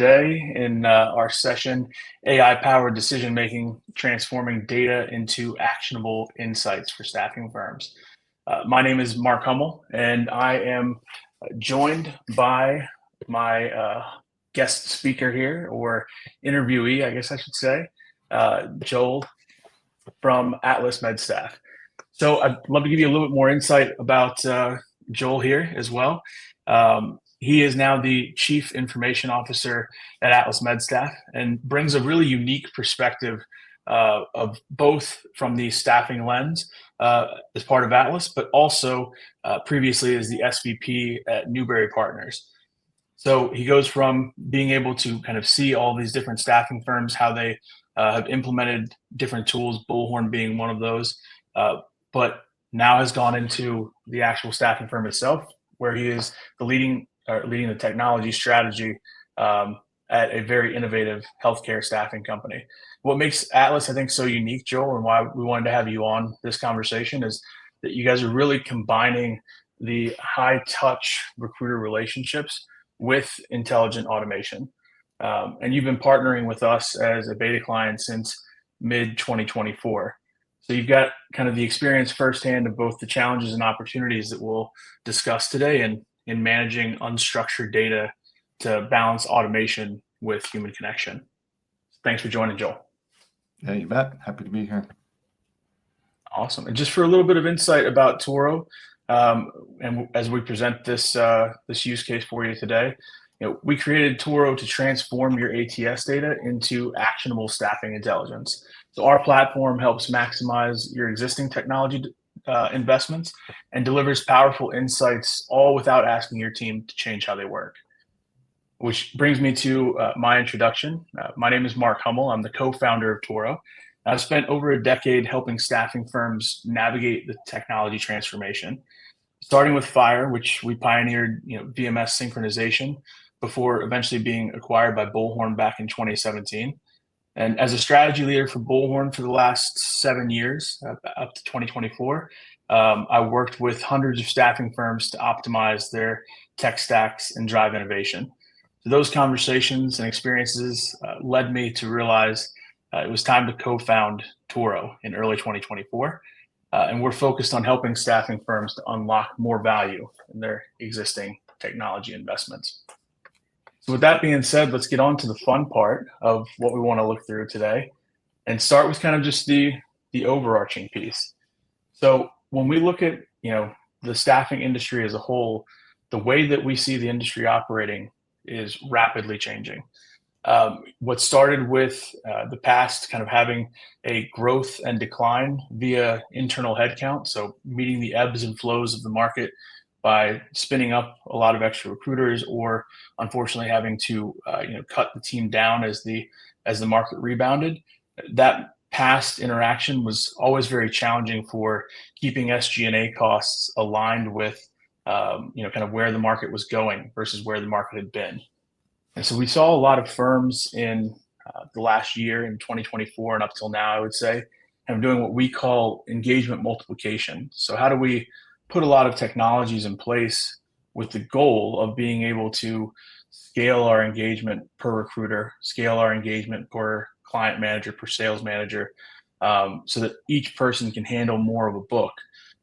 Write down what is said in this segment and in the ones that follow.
today in our session, AI-powered decision-making, transforming data into actionable insights for staffing firms. My name is Mark Hummel, and I am joined by my guest speaker here, or interviewee, I guess I should say, Joel from Atlas Medstaff. So I'd love to give you a little bit more insight about Joel here as well. He is now the Chief Information Officer at Atlas Medstaff and brings a really unique perspective of both from the staffing lens as part of Atlas, but also previously as the SVP at Newberry Partners. So he goes from being able to kind of see all these different staffing firms, how they have implemented different tools, Bullhorn being one of those, but now has gone into the actual staffing firm itself, where he is the leading the technology strategy at a very innovative healthcare staffing company. What makes Atlas, I think, so unique, Joel, and why we wanted to have you on this conversation is that you guys are really combining the high-touch recruiter relationships with intelligent automation. And you've been partnering with us as a beta client since mid-2024. So you've got kind of the experience firsthand of both the challenges and opportunities that we'll discuss today in managing unstructured data to balance automation with human connection. Thanks for joining, Joel. Yeah, you bet. Happy to be here. Awesome. And just for a little bit of insight about Toro, and as we present this this use case for you today, we created Toro to transform your ATS data into actionable staffing intelligence. So our platform helps maximize your existing technology investments and delivers powerful insights, all without asking your team to change how they work. Which brings me to my introduction. My name is Mark Hummel. I'm the co-founder of Toro. I've spent over a decade helping staffing firms navigate the technology transformation, starting with FHIR, which we pioneered VMS synchronization before eventually being acquired by Bullhorn back in 2017. And as a strategy leader for Bullhorn for the last 7 years, up to 2024, I worked with hundreds of staffing firms to optimize their tech stacks and drive innovation. So those conversations and experiences led me to realize it was time to co-found Toro in early 2024. And we're focused on helping staffing firms to unlock more value in their existing technology investments. So with that being said, let's get on to the fun part of what we want to look through today and start with kind of just the overarching piece. So when we look at the staffing industry as a whole, the way that we see the industry operating is rapidly changing. What started with the past kind of having a growth and decline via internal headcount, so meeting the ebbs and flows of the market by spinning up a lot of extra recruiters, or unfortunately having to cut the team down as the market rebounded. That past interaction was always very challenging for keeping SG&A costs aligned with kind of where the market was going versus where the market had been. And so we saw a lot of firms in the last year, in 2024 and up till now, I would say, kind of doing what we call engagement multiplication. So how do we put a lot of technologies in place with the goal of being able to scale our engagement per recruiter, scale our engagement per client manager, per sales manager, so that each person can handle more of a book.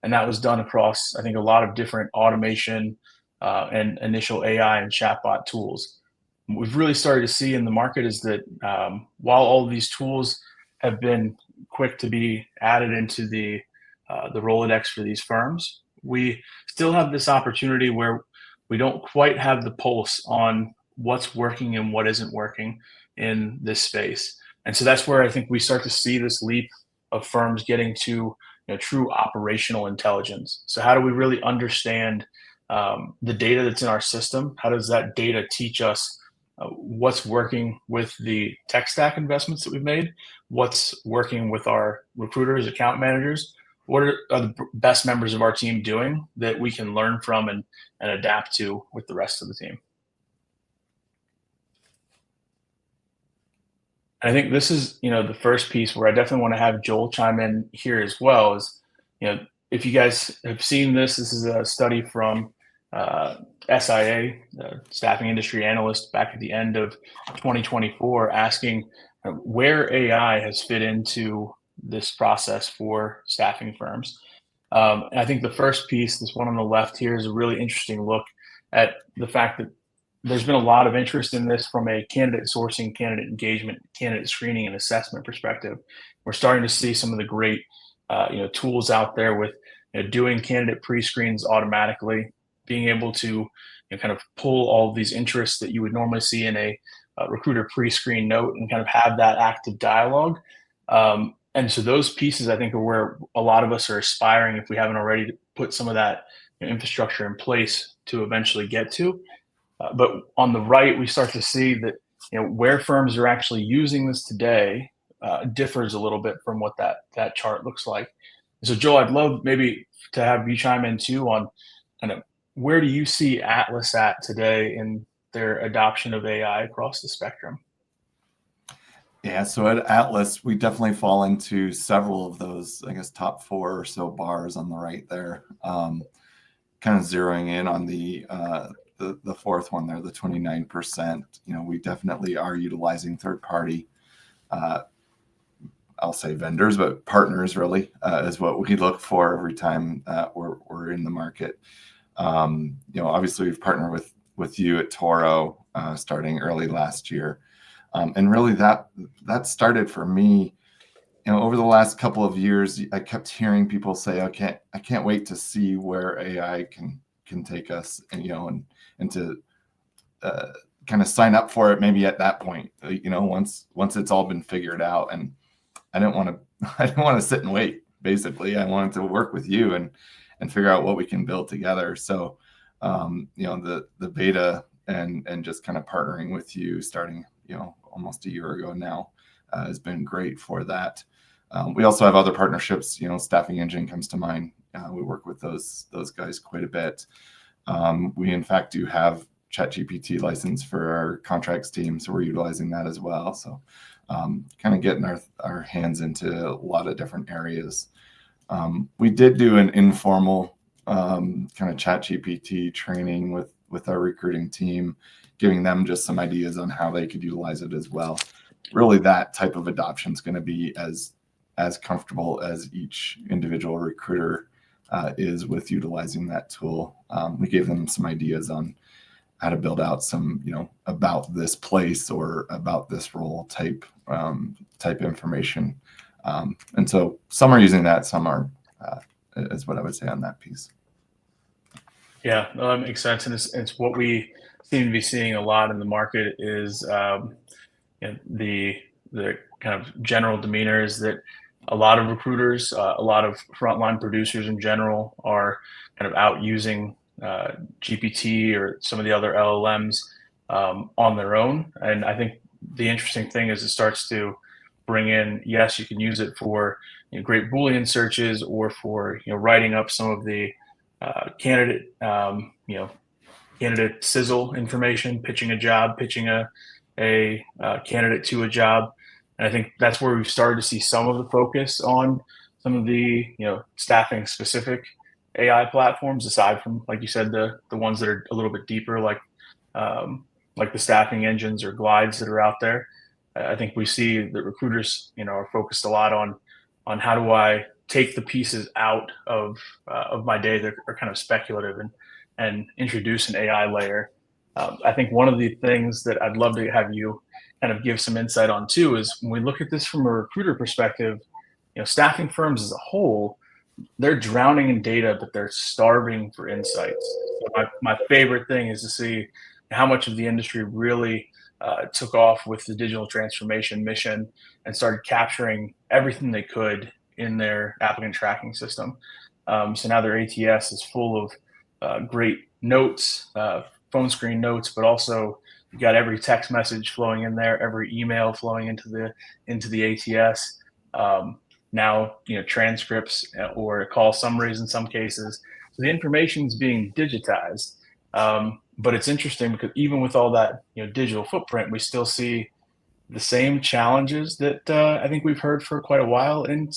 And that was done across, I think, a lot of different automation and initial AI and chatbot tools. What we've really started to see in the market is that while all of these tools have been quick to be added into the Rolodex for these firms, we still have this opportunity where we don't quite have the pulse on what's working and what isn't working in this space. And so that's where I think we start to see this leap of firms getting to true operational intelligence. So how do we really understand the data that's in our system? How does that data teach us what's working with the tech stack investments that we've made? What's working with our recruiters, account managers? What are the best members of our team doing that we can learn from and adapt to with the rest of the team? I think this is, the first piece where I definitely want to have Joel chime in here as well. Is, if you guys have seen this is a study from SIA, Staffing Industry Analyst, back at the end of 2024, asking where AI has fit into this process for staffing firms. And I think the first piece, this one on the left here, is a really interesting look at the fact that there's been a lot of interest in this from a candidate sourcing, candidate engagement, candidate screening, and assessment perspective. We're starting to see some of the great, tools out there with doing candidate pre-screens automatically, being able to kind of pull all of these interests that you would normally see in a recruiter pre-screen note and kind of have that active dialogue. And so those pieces, I think, are where a lot of us are aspiring, if we haven't already, to put some of that infrastructure in place to eventually get to. But on the right, we start to see that where firms are actually using this today differs a little bit from what that chart looks like. So, Joel, I'd love maybe to have you chime in too on kind of where do you see Atlas at today in their adoption of AI across the spectrum? Yeah, so at Atlas, we definitely fall into several of those, I guess, top four or so bars on the right there. Kind of zeroing in on the fourth one there, the 29%. We definitely are utilizing third-party, I'll say vendors, but partners really is what we look for every time we're in the market. Obviously we've partnered with you at Toro starting early last year. And really that started for me, over the last couple of years. I kept hearing people say, I can't wait to see where AI can take us, and to kind of sign up for it maybe at that point, once it's all been figured out. And I didn't want to sit and wait. Basically, I wanted to work with you and figure out what we can build together. So, the beta and just kind of partnering with you starting, almost a year ago now, has been great for that. We also have other partnerships. Staffing Engine comes to mind. We work with those guys quite a bit. We in fact do have ChatGPT license for our contracts team, so we're utilizing that as well. So kind of getting our hands into a lot of different areas. We did do an informal kind of ChatGPT training with our recruiting team, giving them just some ideas on how they could utilize it as well. Really, that type of adoption is going to be as comfortable as each individual recruiter is with utilizing that tool. We gave them some ideas on how to build out some, about this place or about this role type information. And so some are using that, some are, is what I would say on that piece. Yeah, no, that makes sense. And it's what we seem to be seeing a lot in the market is the kind of general demeanor is that a lot of recruiters, a lot of frontline producers in general are kind of out using GPT or some of the other LLMs on their own. And I think the interesting thing is it starts to bring in, yes, you can use it for great Boolean searches or for writing up some of the candidate candidate sizzle information, pitching a job, pitching a candidate to a job. And I think that's where we've started to see some of the focus on some of the staffing specific AI platforms, aside from, like you said, the ones that are a little bit deeper, like the staffing engines or glides that are out there. I think we see that recruiters are focused a lot on how do I take the pieces out of my day that are kind of speculative and introduce an AI layer. I think one of the things that I'd love to have you kind of give some insight on too is when we look at this from a recruiter perspective, staffing firms as a whole, they're drowning in data, but they're starving for insights. So my favorite thing is to see how much of the industry really took off with the digital transformation mission and started capturing everything they could in their applicant tracking system. So now their ATS is full of great notes, phone screen notes, but also you got every text message flowing in there, every email flowing into the ATS. Now, transcripts or call summaries in some cases. So the information is being digitized. But it's interesting because even with all that, digital footprint, we still see the same challenges that I think we've heard for quite a while in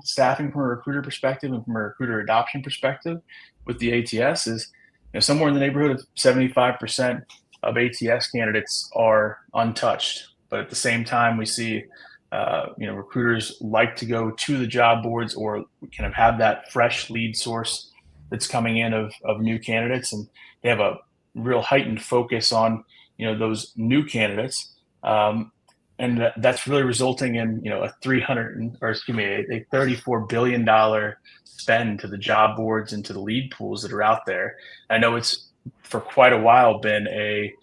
staffing from a recruiter perspective and from a recruiter adoption perspective with the ATS is somewhere in the neighborhood of 75% of ATS candidates are untouched. But at the same time, we see recruiters like to go to the job boards or kind of have that fresh lead source that's coming in of new candidates, and they have a real heightened focus on those new candidates. And that's really resulting in a 300 or excuse me a $34 billion spend to the job boards and to the lead pools that are out there. I know it's for quite a while been a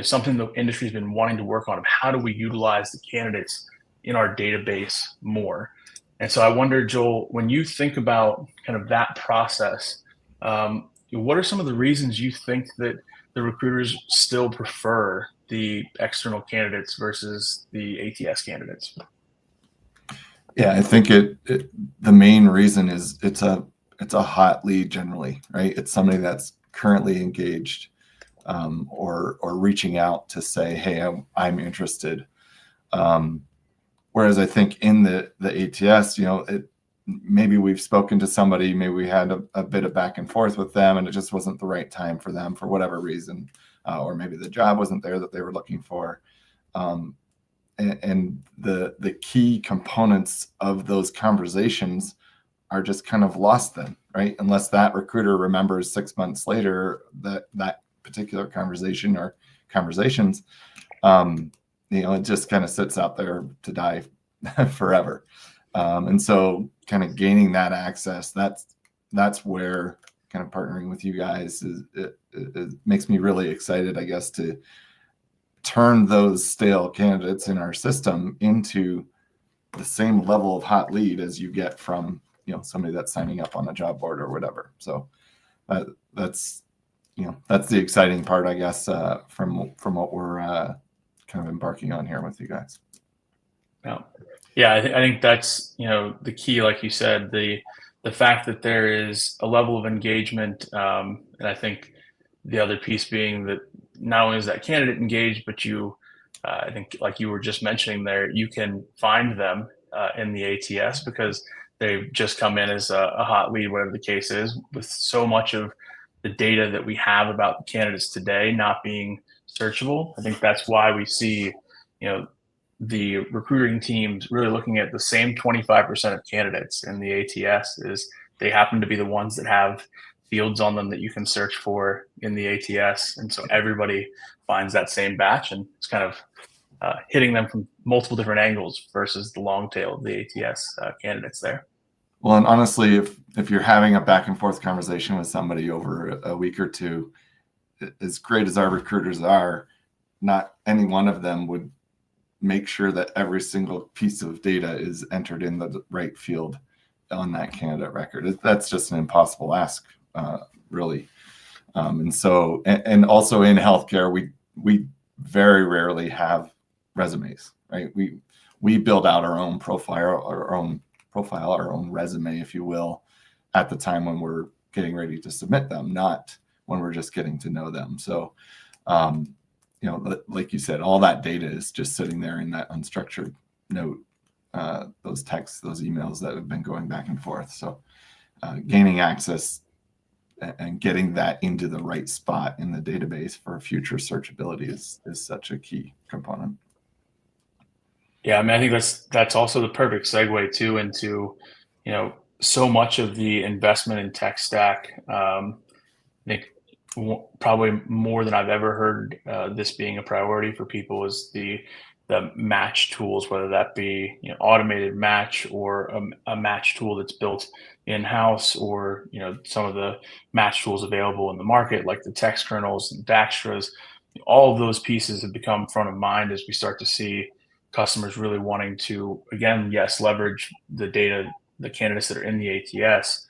something the industry's been wanting to work on of how do we utilize the candidates in our database more. And so I wonder, Joel, when you think about kind of that process, what are some of the reasons you think that the recruiters still prefer the external candidates versus the ATS candidates? Yeah, I think the main reason is it's a hot lead generally, right? It's somebody that's currently engaged, or reaching out to say, hey, I'm interested. Whereas I think in the ATS, maybe we've spoken to somebody, maybe we had a bit of back and forth with them, and it just wasn't the right time for them for whatever reason, or maybe the job wasn't there that they were looking for. And the key components of those conversations are just kind of lost then, right? Unless that recruiter remembers 6 months later that particular conversation or conversations, it just kind of sits out there to die forever. And so kind of gaining that access, that's where kind of partnering with you guys it makes me really excited, I guess, to turn those stale candidates in our system into the same level of hot lead as you get from somebody that's signing up on a job board or whatever. So that's the exciting part, I guess, from what we're kind of embarking on here with you guys. Yeah, I think that's the key, like you said, the fact that there is a level of engagement, and I think the other piece being that not only is that candidate engaged, but I think, like you were just mentioning there, you can find them in the ATS because they've just come in as a hot lead, whatever the case is, with so much of the data that we have about the candidates today not being searchable. I think that's why we see, the recruiting teams really looking at the same 25% of candidates in the ATS is they happen to be the ones that have fields on them that you can search for in the ATS. And so everybody finds that same batch, and it's kind of hitting them from multiple different angles versus the long tail of the ATS candidates there. Well, and honestly, if you're having a back and forth conversation with somebody over a week or two, as great as our recruiters are, not any one of them would make sure that every single piece of data is entered in the right field on that candidate record. That's just an impossible ask, really. And so, and also in healthcare, we very rarely have resumes, right? We build out our own profile, our own resume, if you will, at the time when we're getting ready to submit them, not when we're just getting to know them. So, like you said, all that data is just sitting there in that unstructured note, those texts, those emails that have been going back and forth. So gaining access and getting that into the right spot in the database for future searchability is such a key component. Yeah, I mean, I think that's also the perfect segue too into, so much of the investment in tech stack. I think probably more than I've ever heard this being a priority for people is the match tools, whether that be automated match or a match tool that's built in house, or some of the match tools available in the market like the text kernels and Daxtras. All of those pieces have become front of mind as we start to see customers really wanting to, again, yes, leverage the data, the candidates that are in the ATS,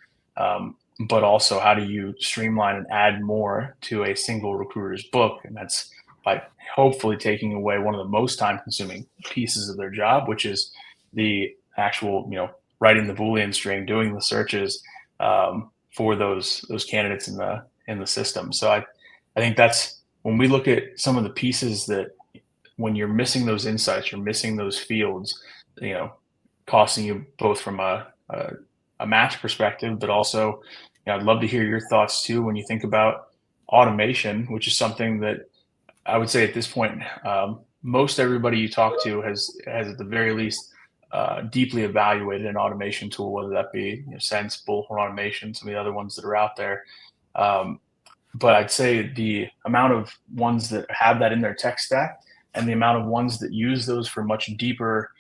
but also how do you streamline and add more to a single recruiter's book? And that's by hopefully taking away one of the most time consuming pieces of their job, which is the actual, writing the Boolean string, doing the searches for those candidates in the system. So I think that's when we look at some of the pieces that when you're missing those insights, you're missing those fields, costing you both from a match perspective, but also I'd love to hear your thoughts too when you think about automation, which is something that I would say at this point, most everybody you talk to has at the very least deeply evaluated an automation tool, whether that be Sense, Bullhorn Automation, some of the other ones that are out there. Um, but I'd say the amount of ones that have that in their tech stack and the amount of ones that use those for much deeper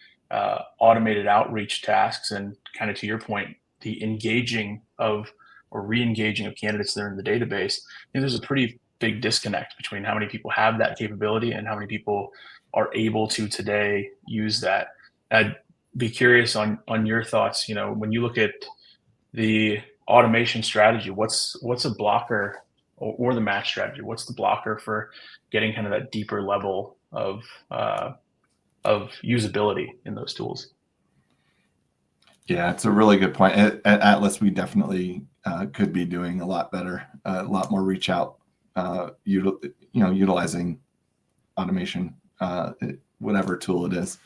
automated outreach tasks, and kind of to your point, the engaging of or re-engaging of candidates that are in the database, there's a pretty big disconnect between how many people have that capability and how many people are able to today use that. I'd be curious on your thoughts. When you look at the automation strategy, what's a blocker, or the match strategy? What's the blocker for getting kind of that deeper level of usability in those tools? Yeah, it's a really good point. Atlas, we definitely could be doing a lot better, a lot more reach out, utilizing automation, whatever tool it is.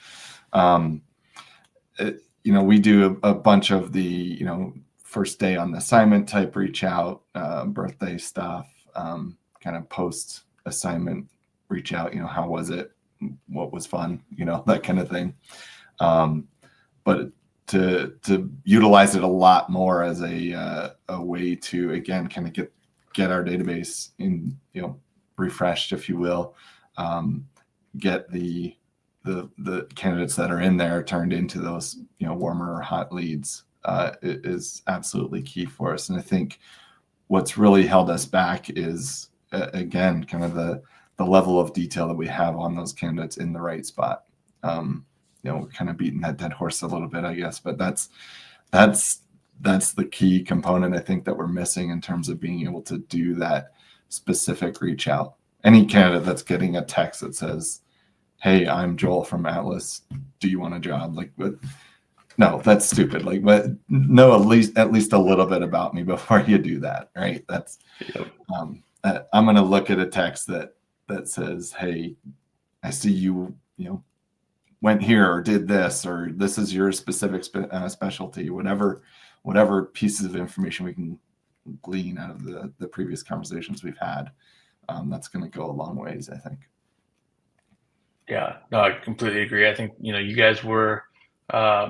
We do a bunch of the, first day on assignment type reach out, birthday stuff, kind of post assignment reach out, how was it? What was fun? That kind of thing. But to utilize it a lot more as a way to, again, kind of get our database in, refreshed, if you will, get the candidates that are in there turned into those, warmer or hot leads, is absolutely key for us. And I think what's really held us back is, again, kind of the level of detail that we have on those candidates in the right spot. We're kind of beating that dead horse a little bit, I guess, but that's the key component I think that we're missing in terms of being able to do that specific reach out. Any candidate that's getting a text that says, "Hey, I'm Joel from Atlas. Do you want a job?" No, that's stupid. But know at least a little bit about me before you do that, right? That's I'm going to look at a text that says, "Hey, I see you, went here or did this, or this is your specific specialty," whatever pieces of information we can glean out of the previous conversations we've had. That's going to go a long ways, I think. Yeah, no, I completely agree. I think you guys were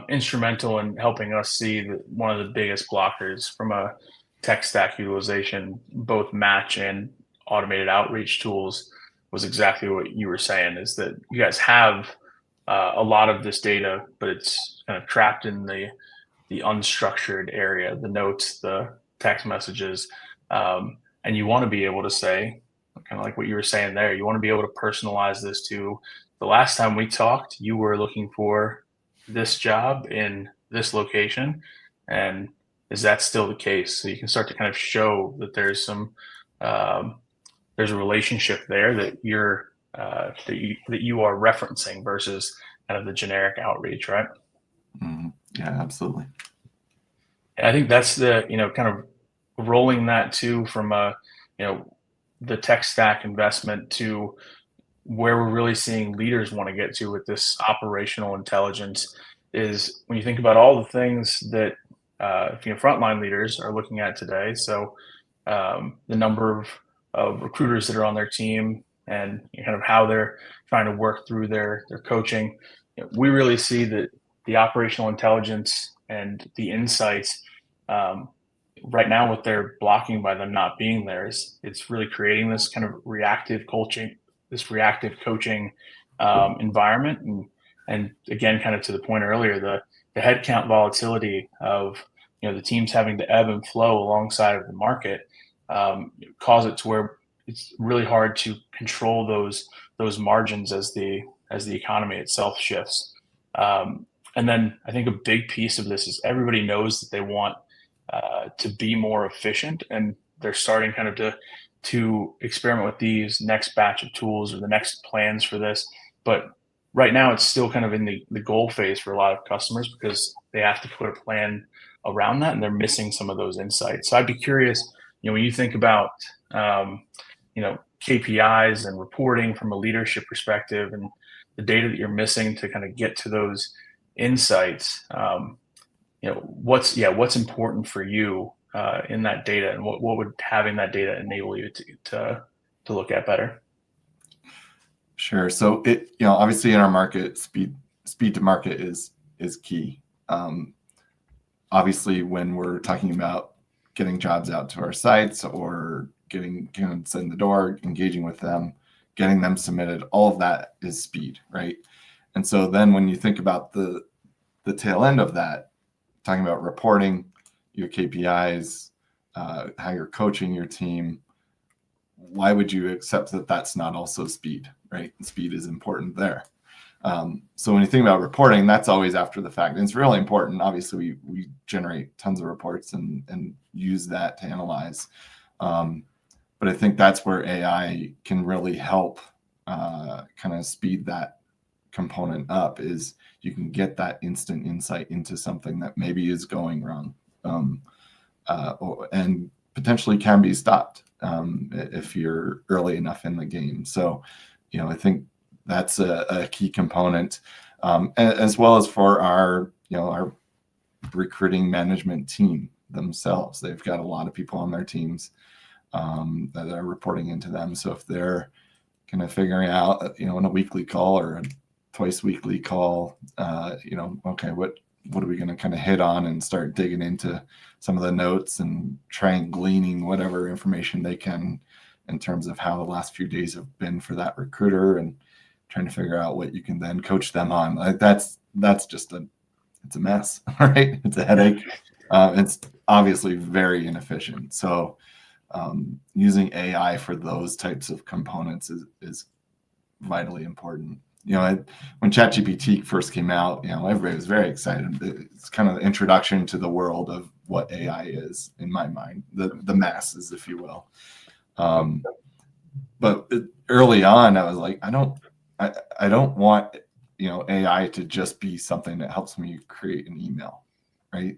instrumental in helping us see that one of the biggest blockers from a tech stack utilization, both match and automated outreach tools, was exactly what you were saying. Is that you guys have a lot of this data, but it's kind of trapped in the unstructured area, the notes, the text messages, and you want to be able to say, kind of like what you were saying there, you want to be able to personalize this to the last time we talked, you were looking for this job in this location, and is that still the case? So you can start to kind of show that there's there's a relationship there that that you are referencing versus kind of the generic outreach, right? Mm-hmm. Yeah, absolutely. And I think that's the kind of rolling that too from the tech stack investment to where we're really seeing leaders want to get to with this operational intelligence is when you think about all the things that frontline leaders are looking at today. So the number of recruiters that are on their team and kind of how they're trying to work through their coaching. We really see that the operational intelligence and the insights right now, what they're blocking by them not being there is it's really creating this kind of reactive coaching, environment, and again, kind of to the point earlier, the headcount volatility of the teams having to ebb and flow alongside of the market cause it to where it's really hard to control those margins as the economy itself shifts. And then I think a big piece of this is everybody knows that they want to be more efficient, and they're starting kind of to experiment with these next batch of tools or the next plans for this. But right now, it's still kind of in the goal phase for a lot of customers because they have to put a plan around that, and they're missing some of those insights. So I'd be curious, when you think about KPIs and reporting from a leadership perspective, and the data that you're missing to kind of get to those insights. What's important for you in that data, and what would having that data enable you to look at better? Sure. So obviously in our market, speed to market is key. Obviously, when we're talking about getting jobs out to our sites or getting candidates in the door, engaging with them, getting them submitted, all of that is speed, right? And so then when you think about the tail end of that, talking about reporting, your KPIs, how you're coaching your team, why would you accept that that's not also speed, right? Speed is important there. So when you think about reporting, that's always after the fact. And it's really important. Obviously, we generate tons of reports and use that to analyze. But I think that's where AI can really help kind of speed that component up, is you can get that instant insight into something that maybe is going wrong and potentially can be stopped if you're early enough in the game. So, I think that's a key component, as well as for our recruiting management team themselves. They've got a lot of people on their teams that are reporting into them. So if they're kind of figuring out, in a weekly call or a twice weekly call, okay, what are we going to kind of hit on, and start digging into some of the notes and trying gleaning whatever information they can in terms of how the last few days have been for that recruiter, and trying to figure out what you can then coach them on. Like that's just it's a mess, right? It's a headache. It's obviously very inefficient. So using AI for those types of components is vitally important. When ChatGPT first came out, everybody was very excited. It's kind of the introduction to the world of what AI is, in my mind, the masses, if you will. But early on, I was like, I don't want AI to just be something that helps me create an email, right?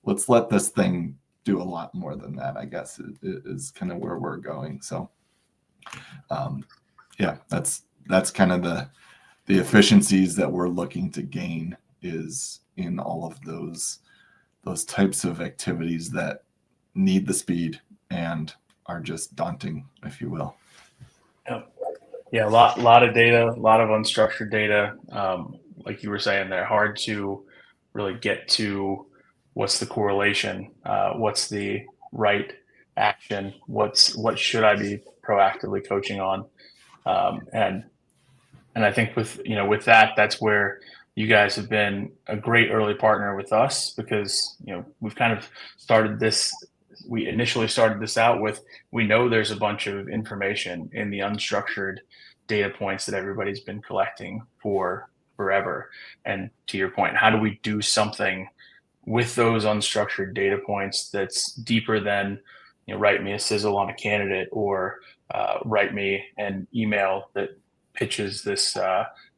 Let's let this thing do a lot more than that, I guess, is kind of where we're going. So that's kind of the efficiencies that we're looking to gain, is in all of those types of activities that need the speed and are just daunting, if you will. Yeah, a lot of data, a lot of unstructured data. Like you were saying, they're hard to really get to what's the correlation, what's the right action, what should I be proactively coaching on, and I think with that, that's where you guys have been a great early partner with us, because we've kind of started this. We initially started this out with, we know there's a bunch of information in the unstructured data points that everybody's been collecting for forever. And to your point, how do we do something with those unstructured data points that's deeper than, write me a sizzle on a candidate, or write me an email that pitches this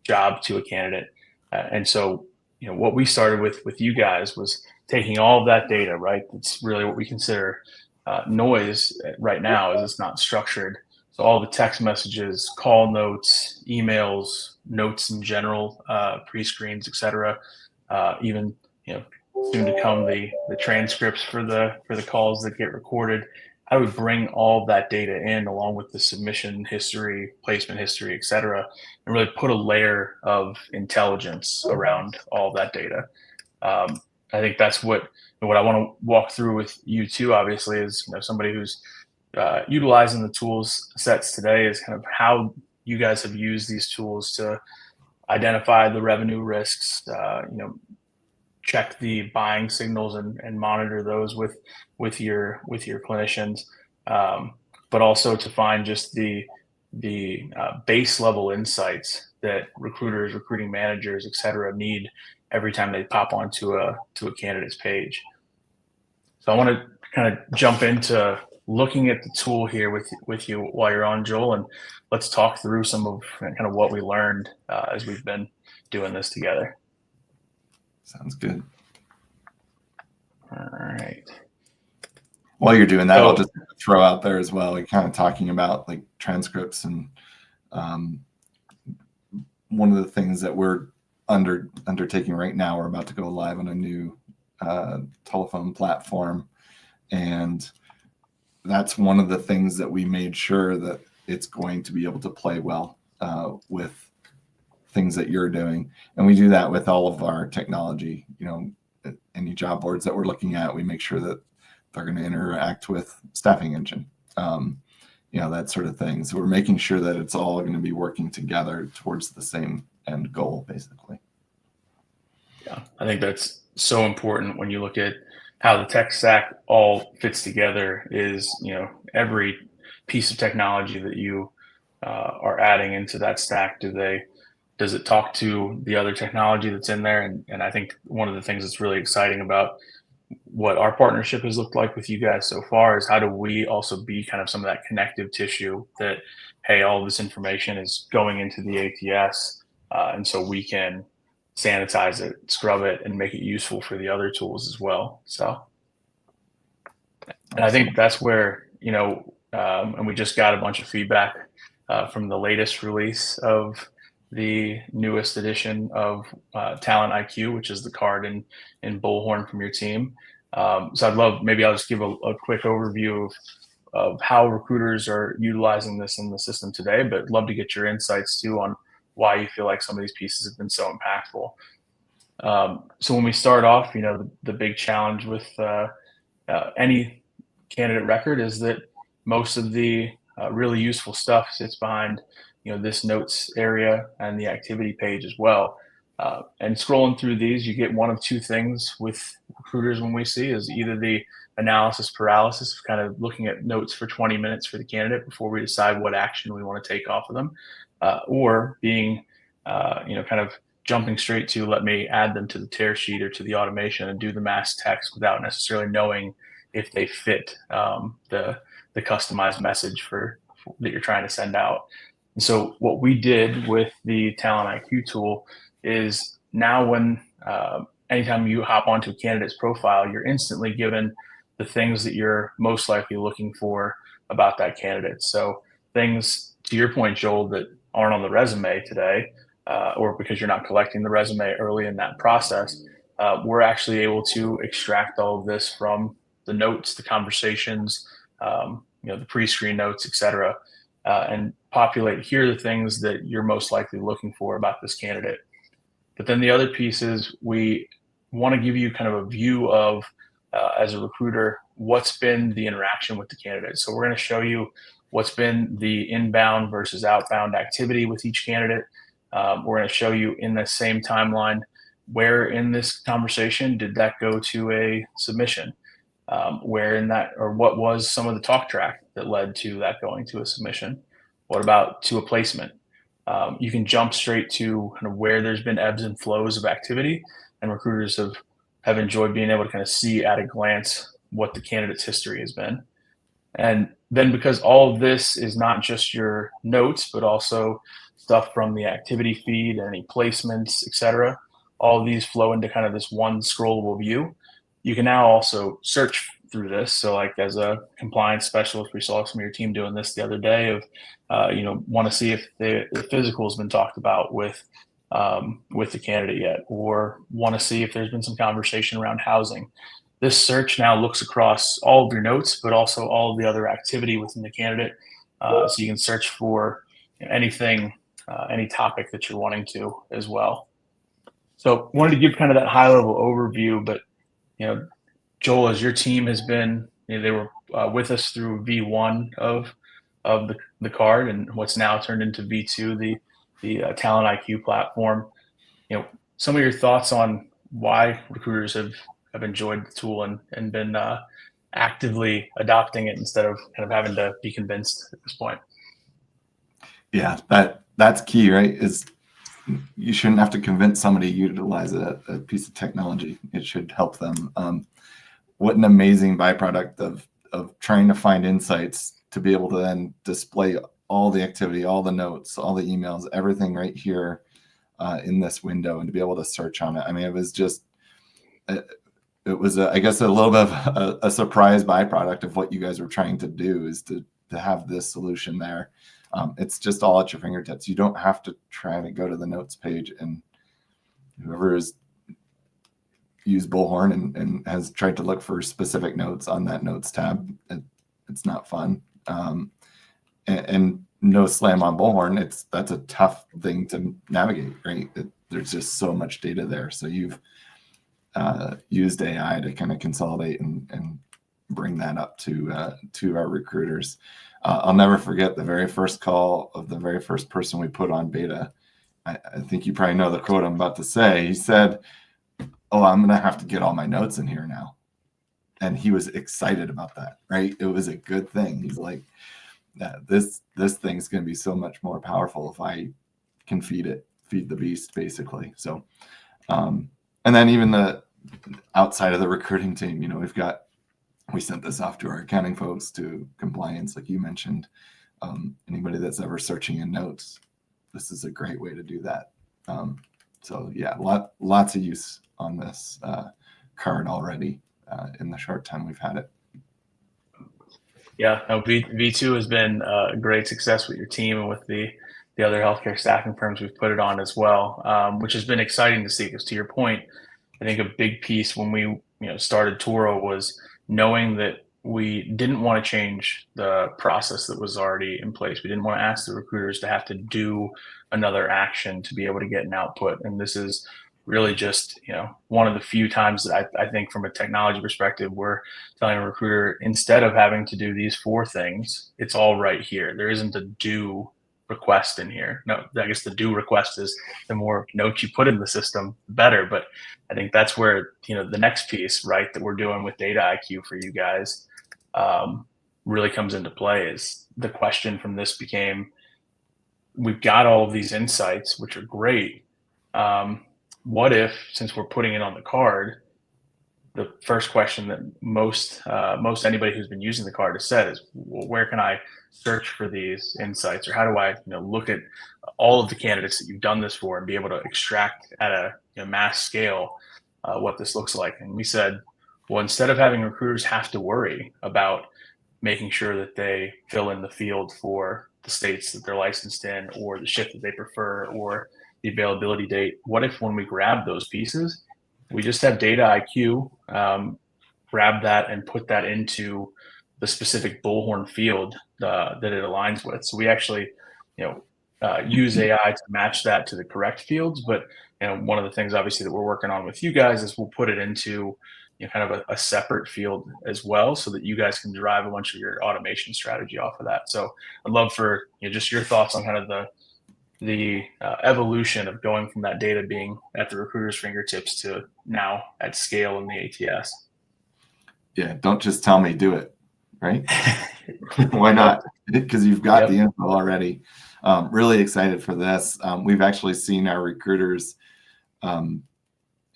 job to a candidate. And so, what we started with you guys was taking all of that data, right? It's really what we consider noise right now, is it's not structured. So all the text messages, call notes, emails, notes in general, pre-screens, etc. Even soon to come the transcripts for the calls that get recorded. How do we bring all of that data in, along with the submission history, placement history, et cetera, and really put a layer of intelligence around all that data? I think that's what I want to walk through with you too. Obviously, is somebody who's utilizing the tools sets today, is kind of how you guys have used these tools to identify the revenue risks, check the buying signals and monitor those with your clinicians, but also to find just the base level insights that recruiters, recruiting managers, et cetera, need every time they pop onto a candidate's page. So I want to kind of jump into looking at the tool here with you while you're on, Joel, and let's talk through some of kind of what we learned as we've been doing this together. Sounds good. All right. While you're doing that, I'll just throw out there as well, like kind of talking about like transcripts, and one of the things that we're undertaking right now, we're about to go live on a new telephone platform, And that's one of the things that we made sure that it's going to be able to play well with things that you're doing. And we do that with all of our technology. Any job boards that we're looking at, we make sure that they're going to interact with Staffing Engine, that sort of thing. So we're making sure that it's all going to be working together towards the same end goal, basically. Yeah, I think that's so important when you look at how the tech stack all fits together. Is every piece of technology that you are adding into that stack, does it talk to the other technology that's in there? And I think one of the things that's really exciting about what our partnership has looked like with you guys so far is how do we also be kind of some of that connective tissue that, hey, all of this information is going into the ATS, and so we can sanitize it, scrub it, and make it useful for the other tools as well. So, and I think that's where, and we just got a bunch of feedback from the latest release of the newest edition of Talent IQ, which is the card in Bullhorn from your team. So maybe I'll just give a quick overview of how recruiters are utilizing this in the system today, but love to get your insights too on why you feel like some of these pieces have been so impactful. So when we start off, the big challenge with any candidate record is that most of the really useful stuff sits behind this notes area and the activity page as well. And scrolling through these, you get one of two things with recruiters when we see is either the analysis paralysis, kind of looking at notes for 20 minutes for the candidate before we decide what action we want to take off of them, or being kind of jumping straight to let me add them to the tear sheet or to the automation and do the mass text without necessarily knowing if they fit the customized message that you're trying to send out. And so what we did with the Talent IQ tool is now when anytime you hop onto a candidate's profile, you're instantly given the things that you're most likely looking for about that candidate. So things, to your point, Joel, that aren't on the resume today, or because you're not collecting the resume early in that process, we're actually able to extract all of this from the notes, the conversations, the pre-screen notes, et cetera, and populate, here are the things that you're most likely looking for about this candidate. But then the other piece is we want to give you kind of a view of, as a recruiter, what's been the interaction with the candidate. So we're going to show you what's been the inbound versus outbound activity with each candidate. We're going to show you in the same timeline where in this conversation did that go to a submission, where in that, or what was some of the talk track that led to that going to a submission? What about to a placement? You can jump straight to kind of where there's been ebbs and flows of activity, and recruiters have enjoyed being able to kind of see at a glance what the candidate's history has been. And then because all of this is not just your notes, but also stuff from the activity feed, any placements, et cetera, all of these flow into kind of this one scrollable view. You can now also search through this. So like as a compliance specialist, we saw some of your team doing this the other day of, want to see if the physical has been talked about with the candidate yet, or want to see if there's been some conversation around housing. This search now looks across all of your notes, but also all of the other activity within the candidate. So you can search for anything, any topic that you're wanting to as well. So wanted to give kind of that high level overview, but Joel, as your team has been, they were with us through V1 of the card, and what's now turned into V2, the Talent IQ platform. Some of your thoughts on why recruiters have enjoyed the tool and been actively adopting it instead of kind of having to be convinced at this point. Yeah, that's key, right? Is you shouldn't have to convince somebody to utilize a piece of technology. It should help them. What an amazing byproduct of trying to find insights to be able to then display all the activity, all the notes, all the emails, everything right here in this window, and to be able to search on it. I mean, it was just, it was, I guess, a little bit of a surprise byproduct of what you guys were trying to do, is to have this solution there. It's just all at your fingertips. You don't have to try to go to the notes page, and whoever is used Bullhorn and has tried to look for specific notes on that notes tab. It's not fun. And no slam on Bullhorn. That's a tough thing to navigate, right? There's just so much data there. So you've used AI to kind of consolidate and bring that up to our recruiters. I'll never forget the very first call of the very first person we put on beta. I think you probably know the quote I'm about to say. He said, "Oh, I'm going to have to get all my notes in here now." And he was excited about that, right? It was a good thing. He's like, this thing's going to be so much more powerful if I can feed the beast, basically. So, and then even the outside of the recruiting team, we sent this off to our accounting folks, to compliance, like you mentioned. Anybody that's ever searching in notes, this is a great way to do that. So yeah, lots of use on this card already in the short time we've had it. Yeah, no, V2 has been a great success with your team and with the other healthcare staffing firms we've put it on as well, which has been exciting to see. Because to your point, I think a big piece when we started Toro was knowing that we didn't want to change the process that was already in place. We didn't want to ask the recruiters to have to do another action to be able to get an output. And this is really just one of the few times that I think from a technology perspective, we're telling a recruiter, instead of having to do these 4 things, it's all right here. There isn't a do request in here. No, I guess the do request is the more notes you put in the system, the better. But I think that's where the next piece, right, that we're doing with Data IQ for you guys really comes into play. Is the question from this became, we've got all of these insights, which are great. What if, since we're putting it on the card, the first question that most anybody who's been using the card has said is, well, where can I search for these insights, or how do I look at all of the candidates that you've done this for and be able to extract at a mass scale what this looks like? And we said, well, instead of having recruiters have to worry about making sure that they fill in the field for the states that they're licensed in, or the shift that they prefer, or the availability date, what if when we grab those pieces, we just have Data IQ grab that and put that into the specific Bullhorn field that it aligns with? So we actually, use AI to match that to the correct fields. But one of the things obviously that we're working on with you guys is we'll put it into kind of a separate field as well, so that you guys can derive a bunch of your automation strategy off of that. So I'd love for just your thoughts on kind of the evolution of going from that data being at the recruiter's fingertips to now at scale in the ATS. Yeah, don't just tell me, do it, right? Why not? Because you've got the info already. Really excited for this. We've actually seen our recruiters,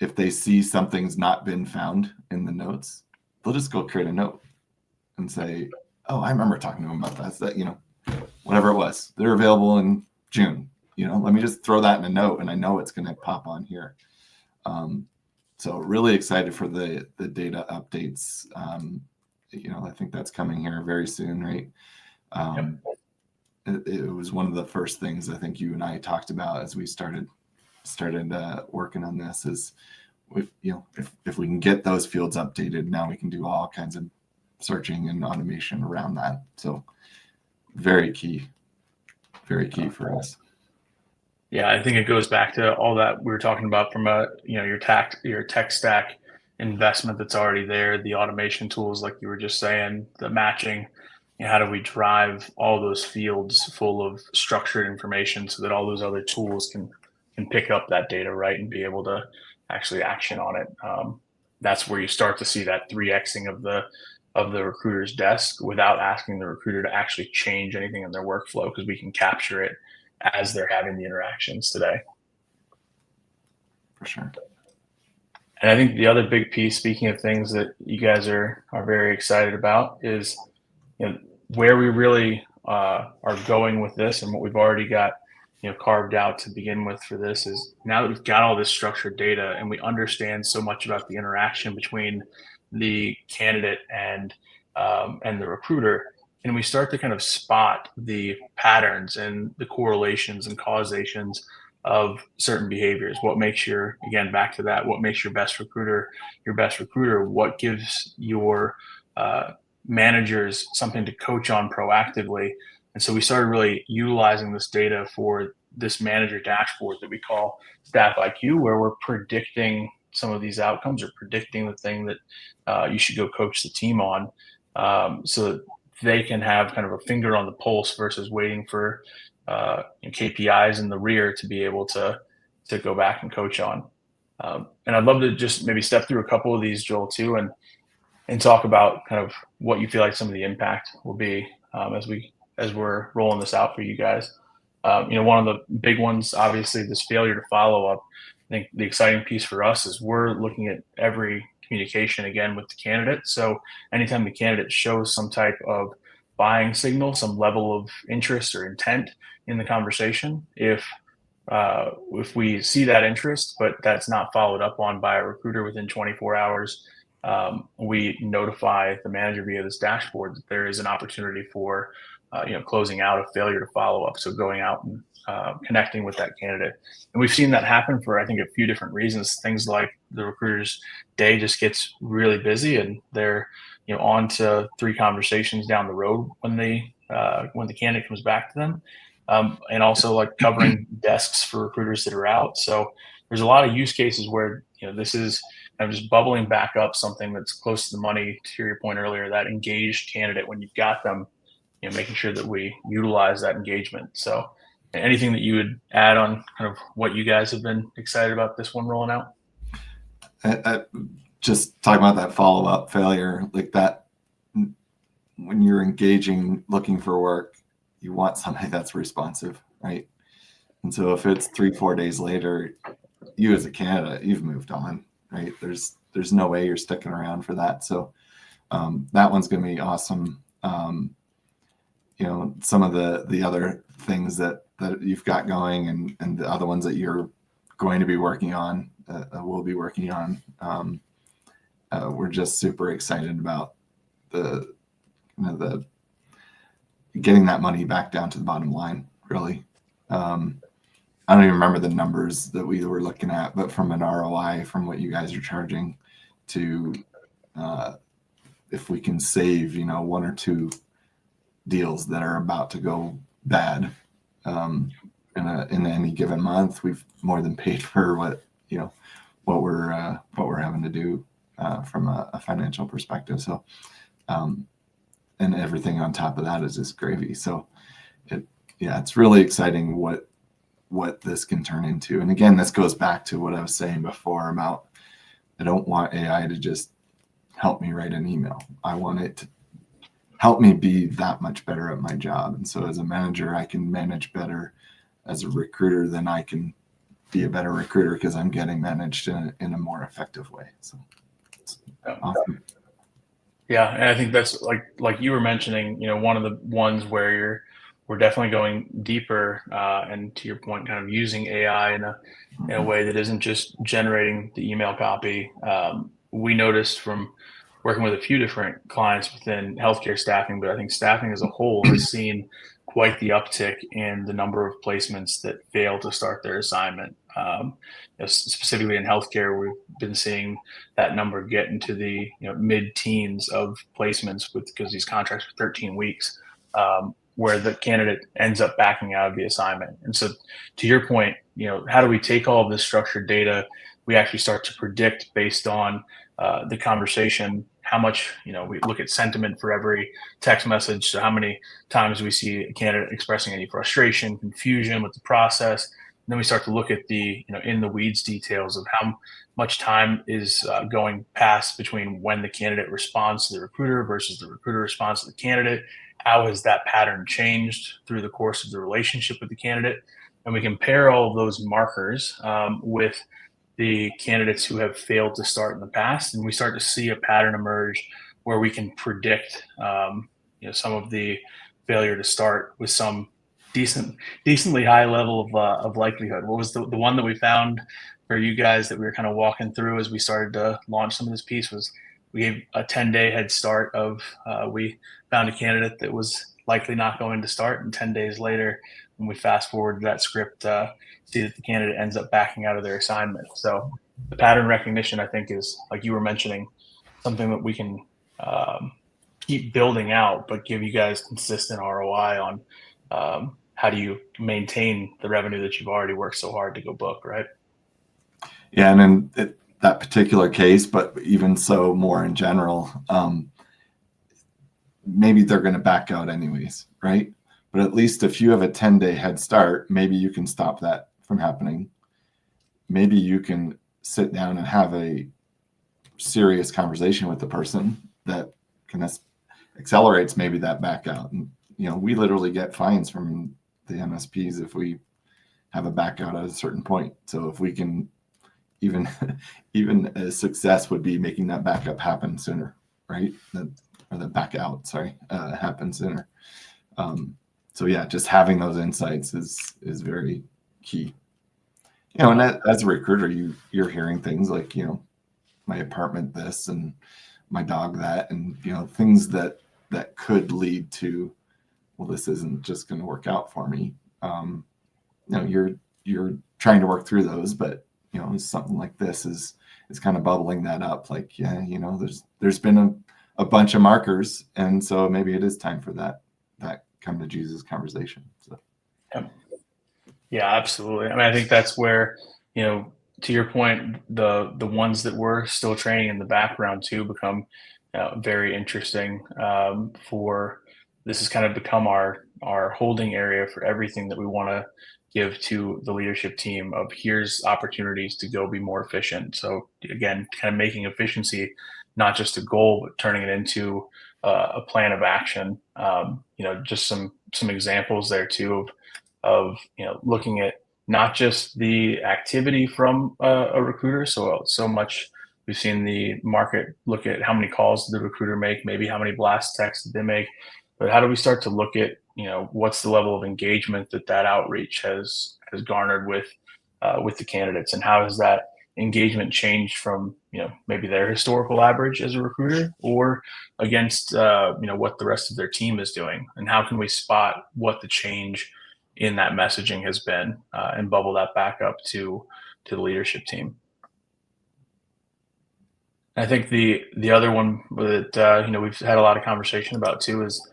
if they see something's not been found in the notes, they'll just go create a note and say, "Oh, I remember talking to them about that. That whatever it was, they're available in June. Let me just throw that in a note, and I know it's going to pop on here." So really excited for the data updates. I think that's coming here very soon, right? It was one of the first things I think you and I talked about as we started working on this. Is if we can get those fields updated, now we can do all kinds of searching and automation around that. So very key for us. Yeah, I think it goes back to all that we were talking about from your tech stack investment that's already there, the automation tools, like you were just saying, the matching. How do we drive all those fields full of structured information so that all those other tools can pick up that data, right, and be able to actually action on it? That's where you start to see that 3xing of the recruiter's desk without asking the recruiter to actually change anything in their workflow, because we can capture it as they're having the interactions today. For sure. And I think the other big piece, speaking of things that you guys are very excited about, is where we really are going with this, and what we've already got carved out to begin with for this is, now that we've got all this structured data and we understand so much about the interaction between the candidate and the recruiter, and we start to kind of spot the patterns and the correlations and causations of certain behaviors. What makes again, back to that, what makes your best recruiter your best recruiter? What gives your managers something to coach on proactively? And so we started really utilizing this data for this manager dashboard that we call Staff IQ, where we're predicting some of these outcomes or predicting the thing that you should go coach the team on, so that they can have kind of a finger on the pulse versus waiting for KPIs in the rear to be able to go back and coach on. And I'd love to just maybe step through a couple of these, Joel, too, and talk about kind of what you feel like some of the impact will be as we're rolling this out for you guys. One of the big ones, obviously, this failure to follow up. I think the exciting piece for us is we're looking at every communication again with the candidate. So anytime the candidate shows some type of buying signal, some level of interest or intent in the conversation, if we see that interest, but that's not followed up on by a recruiter within 24 hours, we notify the manager via this dashboard that there is an opportunity for closing out a failure to follow up. So going out and connecting with that candidate. And we've seen that happen for, I think, a few different reasons. Things like the recruiter's day just gets really busy and they're on to 3 conversations down the road when the candidate comes back to them. And also like covering desks for recruiters that are out. So there's a lot of use cases where this is kind of just bubbling back up something that's close to the money, to your point earlier, that engaged candidate when you've got them, making sure that we utilize that engagement. So anything that you would add on kind of what you guys have been excited about this one rolling out? Just talking about that follow-up failure, like that, when you're engaging, looking for work, you want somebody that's responsive, right? And so if it's 3-4 days later, you as a candidate, you've moved on, right? There's no way you're sticking around for that. So that one's going to be awesome. Some of the other things that you've got going and the other ones that you're going to be working on, we'll be working on. We're just super excited about the getting that money back down to the bottom line, really. I don't even remember the numbers that we were looking at, but from an ROI, from what you guys are charging to if we can save, 1 or 2 deals that are about to go bad in any given month, we've more than paid for what we're having to do from a financial perspective. So, and everything on top of that is just gravy. So it's really exciting what this can turn into. And again, this goes back to what I was saying before about, I don't want AI to just help me write an email. I want it to help me be that much better at my job. And so as a manager, I can manage better. As a recruiter, then I can be a better recruiter because I'm getting managed in a more effective way. So it's awesome. Yeah, and I think that's like you were mentioning, one of the ones where we're definitely going deeper, and to your point, kind of using AI in a way that isn't just generating the email copy. We noticed from working with a few different clients within healthcare staffing, but I think staffing as a whole has seen quite the uptick in the number of placements that fail to start their assignment. Specifically in healthcare, we've been seeing that number get into the mid-teens of placements because these contracts are 13 weeks, where the candidate ends up backing out of the assignment. And so, to your point, how do we take all of this structured data? We actually start to predict based on the conversation, how much, we look at sentiment for every text message. So how many times we see a candidate expressing any frustration, confusion with the process. And then we start to look at the, in the weeds details of how much time is going past between when the candidate responds to the recruiter versus the recruiter responds to the candidate. How has that pattern changed through the course of the relationship with the candidate? And we compare all of those markers with the candidates who have failed to start in the past, and we start to see a pattern emerge where we can predict, some of the failure to start with some decently high level of likelihood. What was the one that we found for you guys that we were kind of walking through as we started to launch some of this piece? Was we gave a 10-day head start of we found a candidate that was likely not going to start, and 10 days later when we fast forward to that script, see that the candidate ends up backing out of their assignment. So the pattern recognition, I think, is, like you were mentioning, something that we can um, keep building out, but give you guys consistent ROI on how do you maintain the revenue that you've already worked so hard to go book, right? Yeah, and in that particular case, but even so, more in general, maybe they're going to back out anyways, right? But at least if you have a 10-day head start, maybe you can stop that from happening. Maybe you can sit down and have a serious conversation with the person that can accelerates maybe that back out. And we literally get fines from the MSPs if we have a back out at a certain point. So if we can even a success would be making that backup happen sooner, right? Or the back out, sorry, happen sooner. So yeah, just having those insights is very key. And as a recruiter, you're hearing things like, my apartment this and my dog that, and things that could lead to, well, this isn't just going to work out for me. You're trying to work through those, but something like this is kind of bubbling that up. Like, yeah, there's been a bunch of markers, and so maybe it is time for that come to Jesus conversation. So. Yeah, absolutely. I mean, I think that's where, to your point, the ones that we're still training in the background too become very interesting. For this has kind of become our holding area for everything that we want to give to the leadership team. Of here's opportunities to go be more efficient. So again, kind of making efficiency not just a goal, but turning it into a plan of action. Just some examples there too of looking at not just the activity from a recruiter. So much we've seen the market look at how many calls did the recruiter make, maybe how many blast texts did they make, but how do we start to look at what's the level of engagement that outreach has garnered with the candidates, and how has that engagement changed from maybe their historical average as a recruiter or against what the rest of their team is doing, and how can we spot what the change in that messaging has been and bubble that back up to the leadership team. I think the other one that we've had a lot of conversation about too is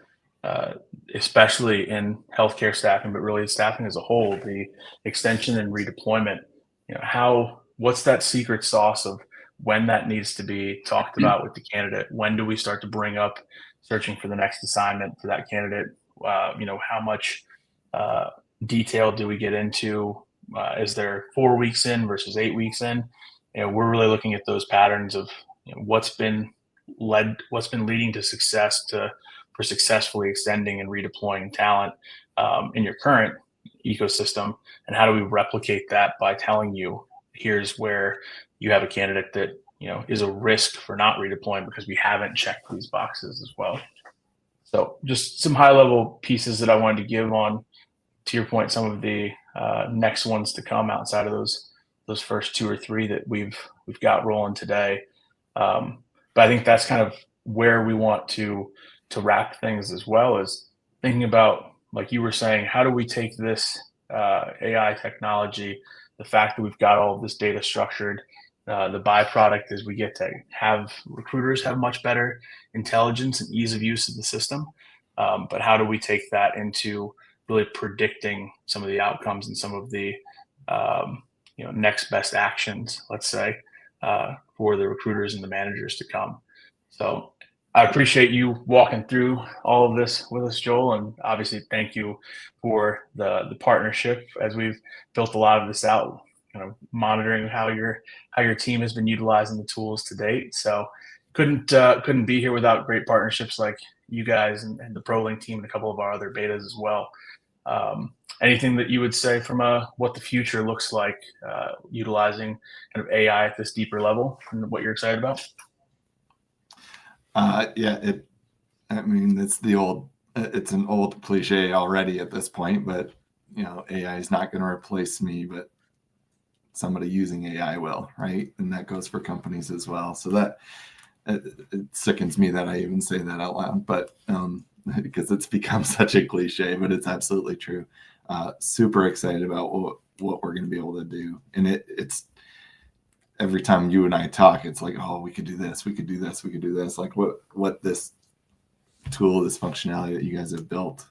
especially in healthcare staffing, but really staffing as a whole, the extension and redeployment. What's that secret sauce of when that needs to be talked about with the candidate? When do we start to bring up searching for the next assignment for that candidate? How much detail do we get into? Is there 4 weeks in versus 8 weeks in? We're really looking at those patterns of what's been leading to success for successfully extending and redeploying talent in your current ecosystem, and how do we replicate that by telling you here's where you have a candidate that is a risk for not redeploying because we haven't checked these boxes as well. So just some high level pieces that I wanted to give on, to your point, some of the next ones to come outside of those first 2 or 3 that we've got rolling today. But I think that's kind of where we want to wrap things, as well as thinking about, like you were saying, how do we take this AI technology, the fact that we've got all of this data structured, the byproduct is we get to have recruiters have much better intelligence and ease of use of the system. But how do we take that into really predicting some of the outcomes and some of the next best actions, let's say, for the recruiters and the managers to come. So I appreciate you walking through all of this with us, Joel, and obviously thank you for the partnership as we've built a lot of this out, monitoring how your team has been utilizing the tools to date. So couldn't be here without great partnerships like you guys and the ProLink team and a couple of our other betas as well. Anything that you would say from what the future looks like utilizing kind of AI at this deeper level and what you're excited about? It's an old cliche already at this point, but AI is not going to replace me, but somebody using AI will, right? And that goes for companies as well. So that it sickens me that I even say that out loud, but because it's become such a cliche, but it's absolutely true. Super excited about what we're going to be able to do. And it's every time you and I talk, it's like, oh, we could do this, we could do this, we could do this. Like what this tool, this functionality that you guys have built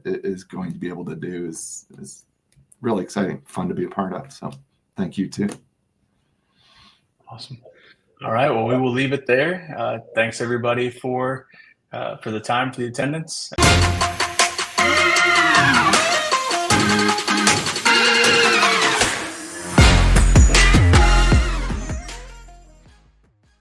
is going to be able to do is really exciting, fun to be a part of. So thank you too. Awesome. All right. Well, we will leave it there. Thanks everybody for the time, for the attendance.